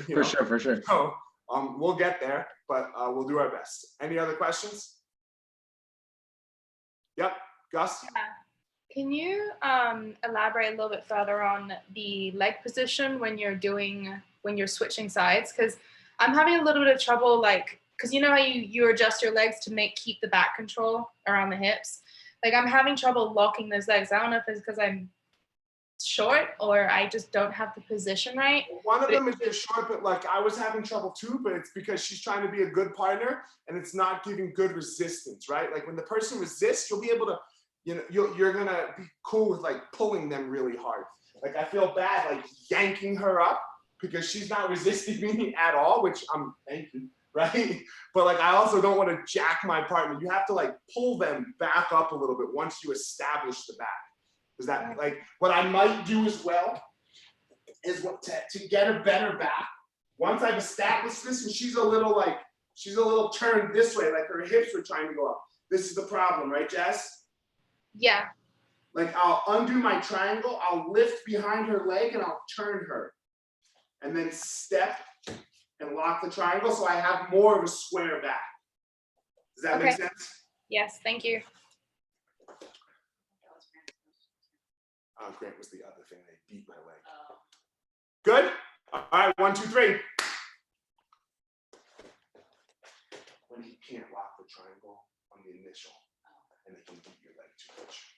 you know? For sure. So we'll get there, but we'll do our best. Any other questions? Yep, Gus? Yeah. Can you elaborate a little bit further on the leg position when you're switching sides? Because I'm having a little bit of trouble, like, because you know how you adjust your legs to keep the back control around the hips? Like I'm having trouble locking those legs. I don't know if it's because I'm short or I just don't have the position right. One of them is you're short, but like I was having trouble too, but it's because she's trying to be a good partner and it's not giving good resistance, right? Like when the person resists, you'll be able to, you know, you're gonna be cool with like pulling them really hard. Like I feel bad like yanking her up because she's not resisting me at all, which I'm thanking, right? But like I also don't want to jack my partner. You have to like pull them back up a little bit once you establish the back. Is that like what I might do as well is what to get a better back. Once I've established this and she's a little turned this way, like her hips are trying to go up. This is the problem, right, Jess? Yeah. Like I'll undo my triangle, I'll lift behind her leg and I'll turn her. And then step and lock the triangle so I have more of a square back. Does that make sense? Yes, thank you. Grant was the other thing. They beat my leg. Good? All right, 1, 2, 3. When he can't lock the triangle on the initial, and they can beat your leg too much.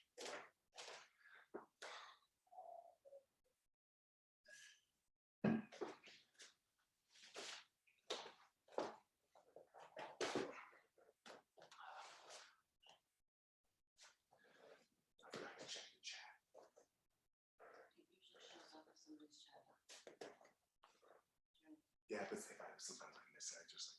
Yeah, but sometimes I miss it. I just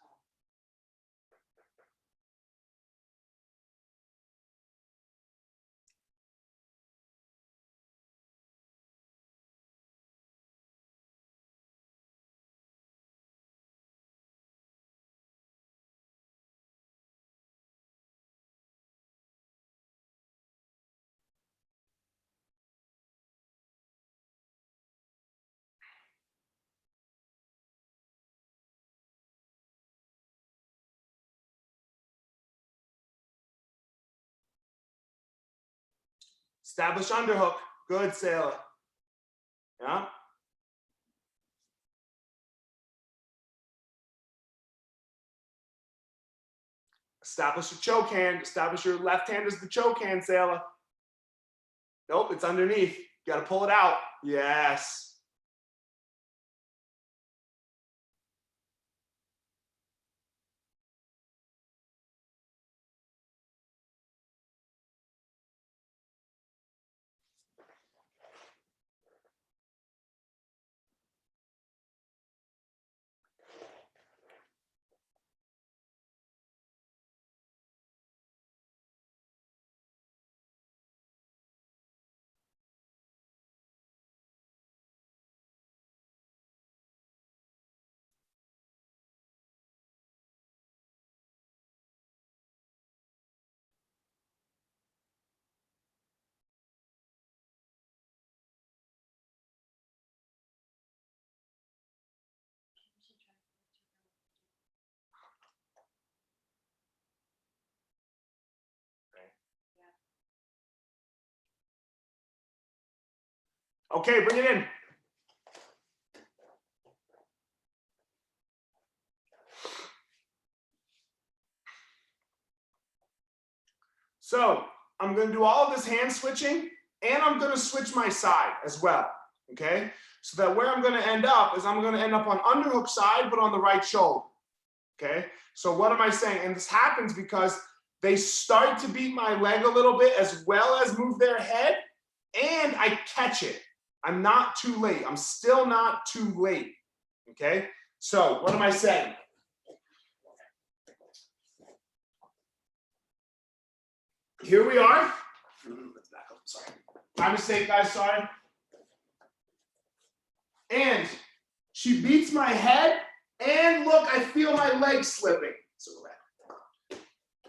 Establish underhook. Good, Sailor. Yeah. Establish a choke hand. Establish your left hand as the choke hand, Sailor. Nope, it's underneath. You got to pull it out. Yes. Okay, bring it in. So I'm going to do all of this hand switching, and I'm going to switch my side as well. Okay, so that where I'm going to end up is I'm going to end up on underhook side, but on the right shoulder. Okay, so what am I saying? And this happens because they start to beat my leg a little bit as well as move their head, and I catch it. I'm not too late. I'm still not too late. Okay, so what am I saying? Here we are. Let's back up. Sorry. My mistake, guys. Sorry. And she beats my head, and look, I feel my leg slipping.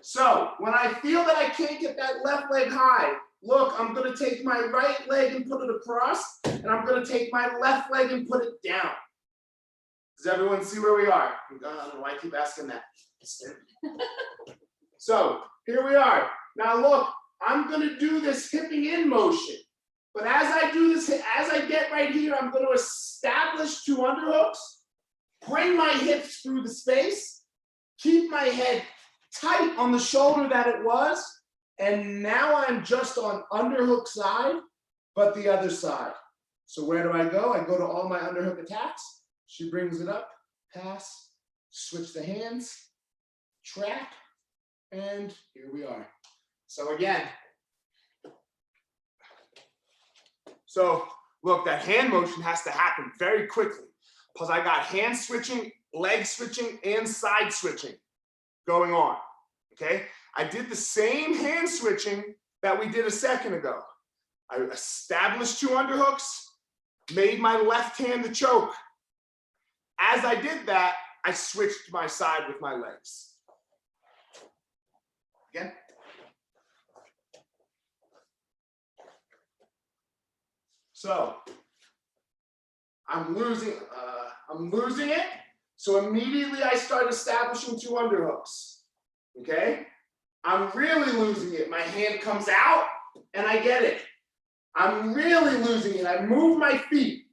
So when I feel that I can't get that left leg high, look, I'm going to take my right leg and put it across, and I'm going to take my left leg and put it down. Does everyone see where we are? I don't know why I keep asking that. So here we are. Now look, I'm going to do this hipping in motion. But as I do this, as I get right here, I'm going to establish 2 underhooks, bring my hips through the space, keep my head tight on the shoulder that it was, and now I'm just on underhook side, but the other side. So where do I go? I go to all my underhook attacks. She brings it up, pass, switch the hands, trap, and here we are. So again, so look, that hand motion has to happen very quickly because I got hand switching, leg switching, and side switching going on, okay? I did the same hand switching that we did a second ago. I established 2 underhooks, made my left hand the choke. As I did that, I switched my side with my legs. Again. So I'm losing it. So immediately I start establishing 2 underhooks. Okay? I'm really losing it. My hand comes out and I get it. I'm really losing it. I move my feet.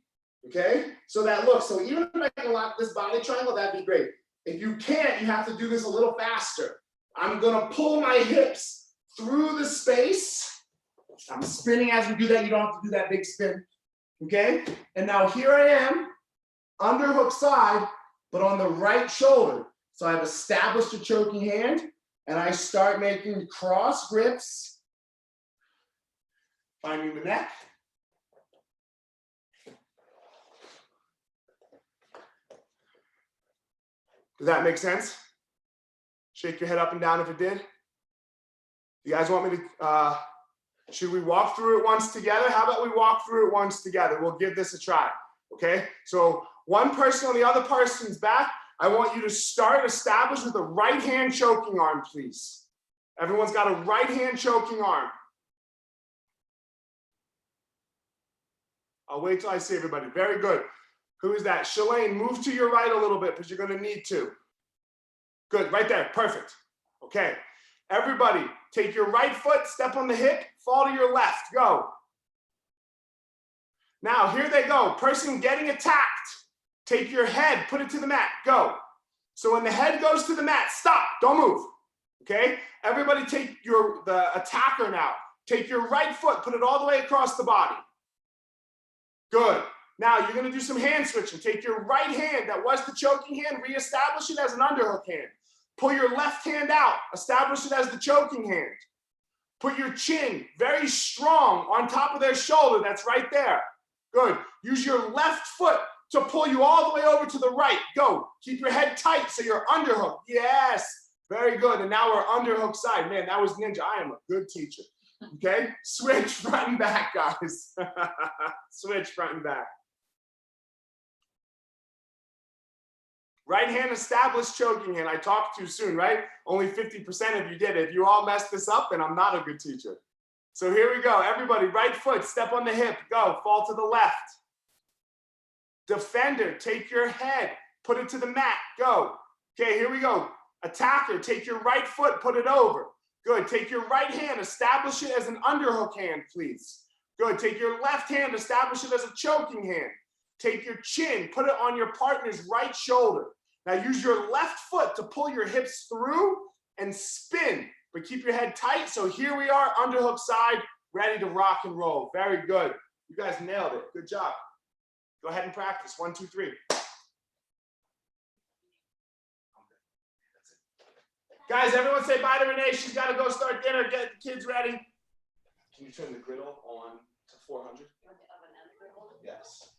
Okay? So that looks, so even if I can lock this body triangle, that'd be great. If you can't, you have to do this a little faster. I'm gonna pull my hips through the space. I'm spinning as we do that. You don't have to do that big spin. Okay? And now here I am, underhook side, but on the right shoulder. So I've established a choking hand, and I start making cross grips, finding the neck. Does that make sense? Shake your head up and down if it did. You guys want me to, should we walk through it once together? How about we walk through it once together? We'll give this a try, okay? So one person on the other person's back. I want you to start establish with a right hand choking arm, please. Everyone's got a right hand choking arm. I'll wait till I see everybody. Very good. Who is that? Shalane, move to your right a little bit because you're going to need to. Good, right there, perfect. Okay, Everybody, take your right foot, step on the hip, fall to your left, go. Now, here they go. Person getting attacked. Take your head, put it to the mat, go. So when the head goes to the mat, stop, don't move, okay? Everybody take the attacker now. Take your right foot, put it all the way across the body. Good. Now you're gonna do some hand switching. Take your right hand that was the choking hand, reestablish it as an underhook hand. Pull your left hand out, establish it as the choking hand. Put your chin very strong on top of their shoulder, that's right there. Good. Use your left foot to pull you all the way over to the right. Go. Keep your head tight so you're underhook. Yes. Very good. And now we're underhook side. Man, that was ninja. I am a good teacher. Okay? Switch front and back, guys. Switch front and back. Right hand established choking hand. I talked too soon, right? Only 50% of you did it. If you all messed this up, then I'm not a good teacher. So here we go. Everybody, right foot, step on the hip. Go. Fall to the left. Defender, take your head, put it to the mat, go. Okay, here we go. Attacker, take your right foot, put it over. Good, take your right hand, establish it as an underhook hand, please. Good, take your left hand, establish it as a choking hand. Take your chin, put it on your partner's right shoulder. Now use your left foot to pull your hips through and spin, but keep your head tight. So here we are, underhook side, ready to rock and roll. Very good. You guys nailed it. Good job. Go ahead and practice. 1, 2, 3. Guys, everyone say bye to Renee. She's got to go start dinner. Get the kids ready. Can you turn the griddle on to 400? Yes.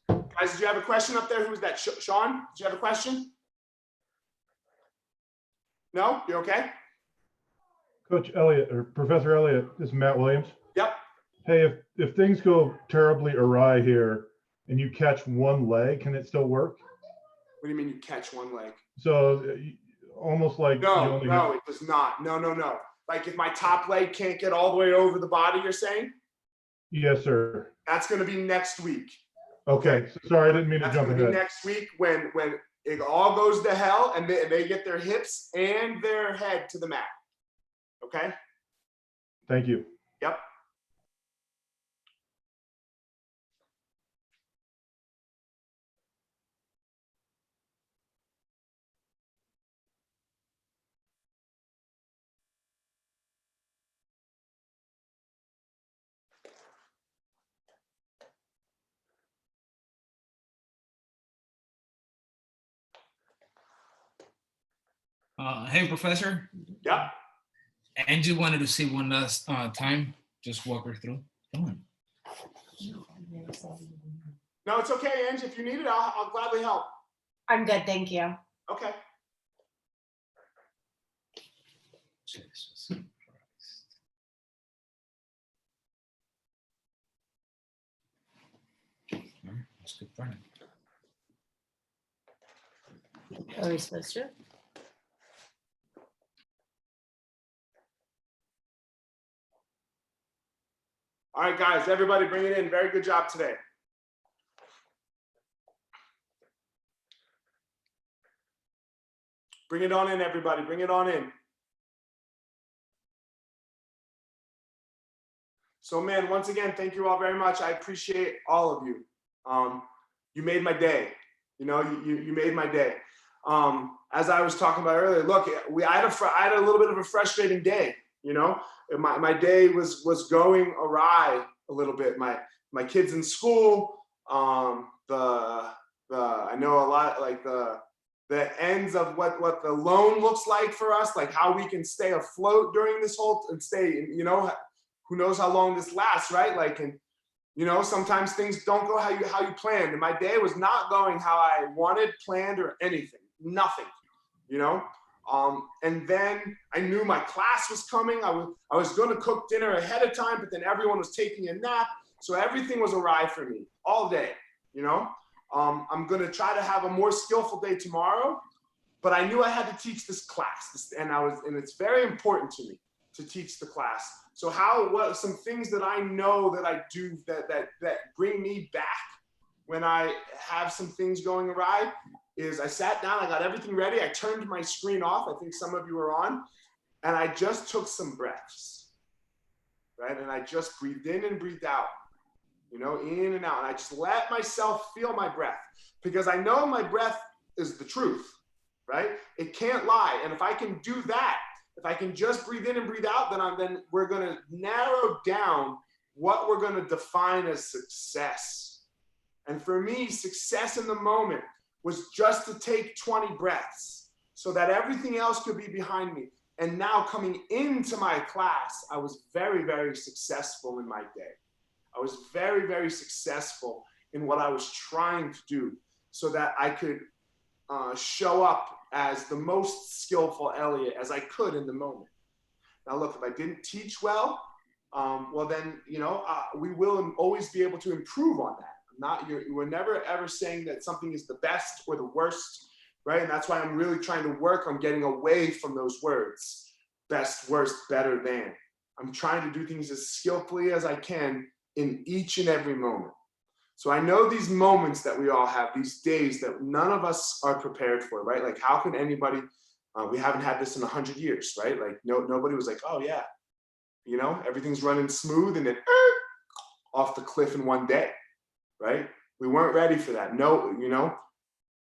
Guys, did you have a question up there? Who was that? Sean? Did you have a question? No? You okay? Coach Elliott or Professor Elliott, this is Matt Williams. Yep. Hey, if things go terribly awry here and you catch one leg, can it still work? What do you mean you catch one leg? So almost like No, it does not. No. Like if my top leg can't get all the way over the body, you're saying? Yes, sir. That's going to be next week. Okay. So sorry, I didn't mean to jump That's going to ahead. be next week when it all goes to hell and they get their hips and their head to the mat. Okay? Thank you. Yep. Hey, Professor. Yep. Angie wanted to see one last time. Just walk her through. Come on. No, it's okay, Angie. If you need it, I'll gladly help. I'm good, thank you. Okay. Let's get running. Are we supposed to? All right, guys, everybody bring it in. Very good job today. Bring it on in, everybody. Bring it on in. So, man, once again, thank you all very much. I appreciate all of you. You made my day. You know, you made my day. As I was talking about earlier, look, I had a little bit of a frustrating day. You know, my day was going awry a little bit. My kids in school. I know a lot like the ends of what the loan looks like for us, like how we can stay afloat during this whole and stay. You know, who knows how long this lasts, right? Like, and you know, sometimes things don't go how you planned. And my day was not going how I wanted, planned, or anything. Nothing. You know. And then I knew my class was coming. I was going to cook dinner ahead of time, but then everyone was taking a nap. So everything was awry for me all day, you know. I'm going to try to have a more skillful day tomorrow, but I knew I had to teach this class, and it's very important to me to teach the class. So what some things that I know that I do that bring me back when I have some things going awry is I sat down, I got everything ready, I turned my screen off, I think some of you were on, and I just took some breaths, right? And I just breathed in and breathed out, you know, in and out. And I just let myself feel my breath because I know my breath is the truth, right? It can't lie. And if I can do that, if I can just breathe in and breathe out, then we're gonna narrow down what we're gonna define as success. And for me, success in the moment was just to take 20 breaths so that everything else could be behind me. And now coming into my class, I was very, very successful in my day. I was very, very successful in what I was trying to do so that I could show up as the most skillful Elliot as I could in the moment. Now look, if I didn't teach well, well then, you know, we will always be able to improve on that. We're never ever saying that something is the best or the worst, right? And that's why I'm really trying to work on getting away from those words, best, worst, better than. I'm trying to do things as skillfully as I can in each and every moment. So I know these moments that we all have, these days that none of us are prepared for, right? Like how can anybody, we haven't had this in 100 years, right? Like nobody was like, oh yeah, you know, everything's running smooth and then off the cliff in one day, right? We weren't ready for that. No, you know,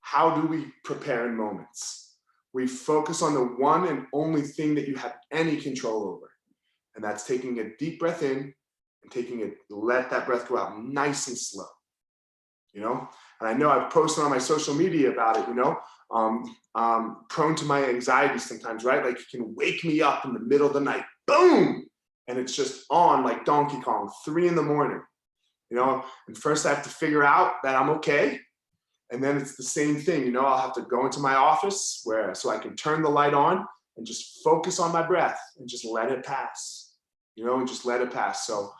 how do we prepare in moments? We focus on the one and only thing that you have any control over. And that's taking a deep breath in and let that breath go out nice and slow, you know? And I know I've posted on my social media about it, you know, prone to my anxiety sometimes, right? Like it can wake me up in the middle of the night, boom! And it's just on like Donkey Kong, 3 in the morning, you know? And first I have to figure out that I'm okay. And then it's the same thing, you know, I'll have to go into my office so I can turn the light on and just focus on my breath and just let it pass, you know, and just let it pass. So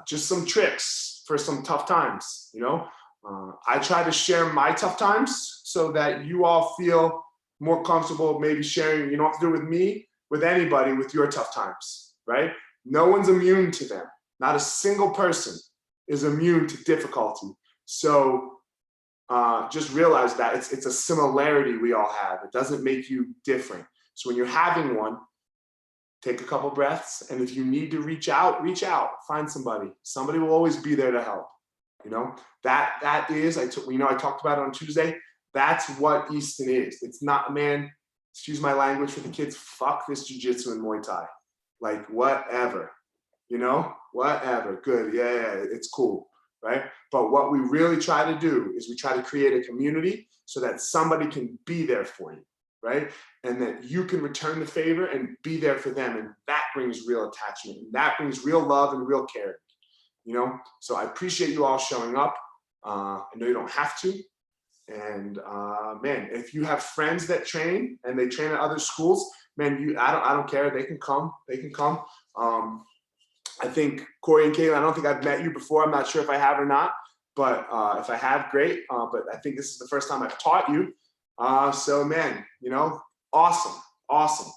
just some tricks for some tough times, you know. I try to share my tough times so that you all feel more comfortable maybe sharing. You don't have to do it with me, with anybody, with your tough times, right? No one's immune to them. Not a single person is immune to difficulty. So just realize that it's a similarity we all have. It doesn't make you different. So when you're having one, take a couple breaths, and if you need to reach out, find somebody. Somebody will always be there to help. You know, that is, I talked about it on Tuesday. That's what Easton is. It's not, man, excuse my language for the kids, fuck this jiu-jitsu and Muay Thai. Like whatever, you know, whatever, good, yeah, it's cool, right? But what we really try to do is we try to create a community so that somebody can be there for you, right? And that you can return the favor and be there for them. And that brings real attachment. And that brings real love and real care, you know? So I appreciate you all showing up. I know you don't have to. And man, if you have friends that train and they train at other schools, man, I don't care. They can come. I think Corey and Kayla, I don't think I've met you before. I'm not sure if I have or not, but if I have, great. But I think this is the first time I've taught you. So man, you know, awesome,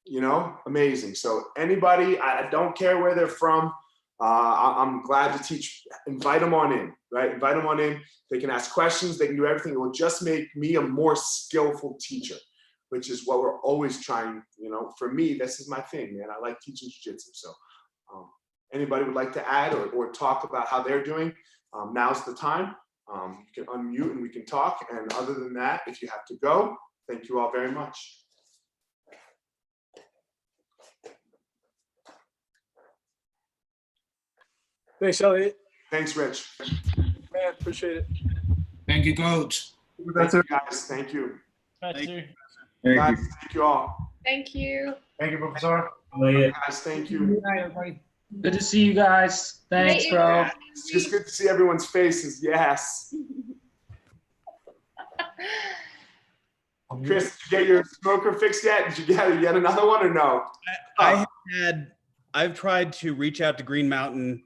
you know, amazing. So anybody, I don't care where they're from. I'm glad to teach. Invite them on in, right? Invite them on in. They can ask questions. They can do everything. It will just make me a more skillful teacher, which is what we're always trying. You know, for me, this is my thing, man. I like teaching jiu-jitsu. So anybody would like to add or talk about how they're doing, now's the time. You can unmute and we can talk. And other than that, if you have to go, thank you all very much. Thanks, Elliot. Thanks, Rich. Man, appreciate it. Thank you, Coach. Thank you, guys. Thank you. Thank you. Guys, thank you all. Thank you. Thank you, Professor. Elliot. Guys, thank you. Good night, everybody. Good to see you guys. Thanks, bro. It's just good to see everyone's faces. Yes. Chris, did you get your smoker fixed yet? Did you get yet another one or no? I've tried to reach out to Green Mountain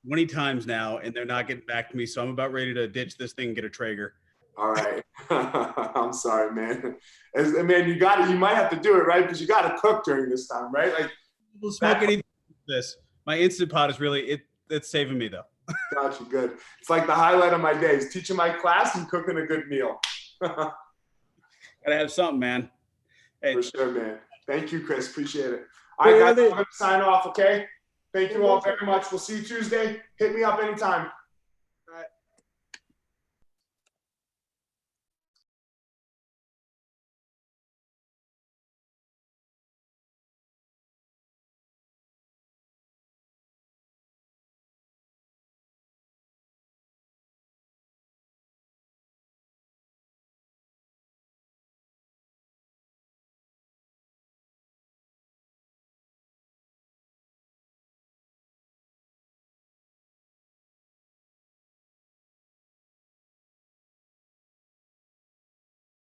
20 times now, and they're not getting back to me. So I'm about ready to ditch this thing and get a Traeger. All right. I'm sorry, man. Man, you might have to do it, right? Because you got to cook during this time, right? Like, We'll smoke anything like this. My Instant Pot is really, it's saving me though. Gotcha, good. It's like the highlight of my day is teaching my class and cooking a good meal. Gotta have something, man. Hey, For sure, man. Thank you, Chris. Appreciate it. All right, guys, I'm going to sign off, okay? Thank you all very much. We'll see you Tuesday. Hit me up anytime.